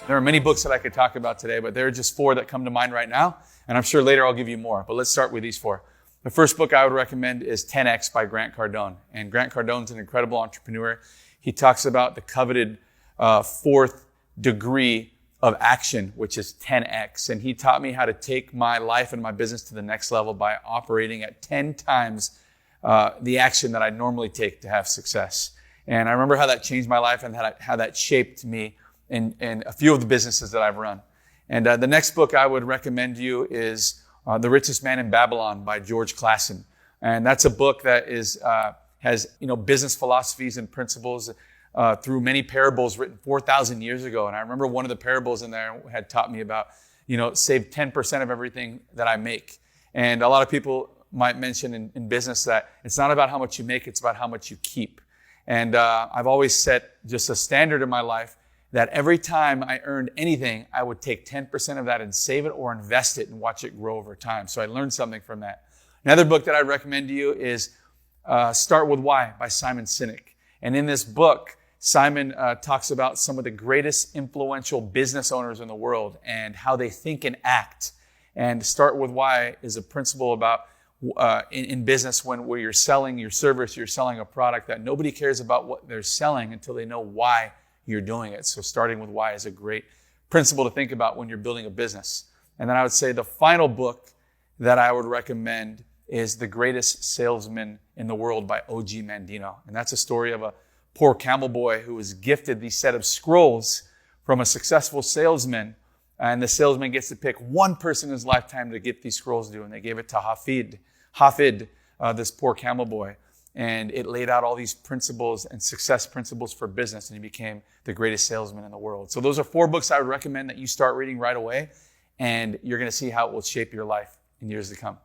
There are many books that I could talk about today, but there are just 4 that come to mind right now. And I'm sure later I'll give you more, but let's start with these 4. The first book I would recommend is 10X by Grant Cardone. And Grant Cardone's an incredible entrepreneur. He talks about the coveted 4th degree of action, which is 10X. And he taught me how to take my life and my business to the next level by operating at 10 times the action that I normally take to have success. And I remember how that changed my life and how that shaped me in a few of the businesses that I've run. And the next book I would recommend to you is The Richest Man in Babylon by George Clason. And that's a book that has business philosophies and principles through many parables written 4,000 years ago. And I remember one of the parables in there had taught me about, save 10% of everything that I make. And a lot of people might mention in business that it's not about how much you make, it's about how much you keep. And I've always set just a standard in my life that every time I earned anything, I would take 10% of that and save it or invest it and watch it grow over time. So I learned something from that. Another book that I'd recommend to you is Start With Why by Simon Sinek. And in this book, Simon talks about some of the greatest influential business owners in the world and how they think and act. And Start With Why is a principle about in business where you're selling your service, you're selling a product that nobody cares about what they're selling until they know why you're doing it. So starting with why is a great principle to think about when you're building a business. And then I would say the final book that I would recommend is The Greatest Salesman in the World by O.G. Mandino. And that's a story of a poor camel boy who was gifted these set of scrolls from a successful salesman. And the salesman gets to pick one person in his lifetime to get these scrolls to. And they gave it to Hafid, this poor camel boy. And it laid out all these principles and success principles for business. And he became the greatest salesman in the world. So those are 4 books I would recommend that you start reading right away. And you're going to see how it will shape your life in years to come.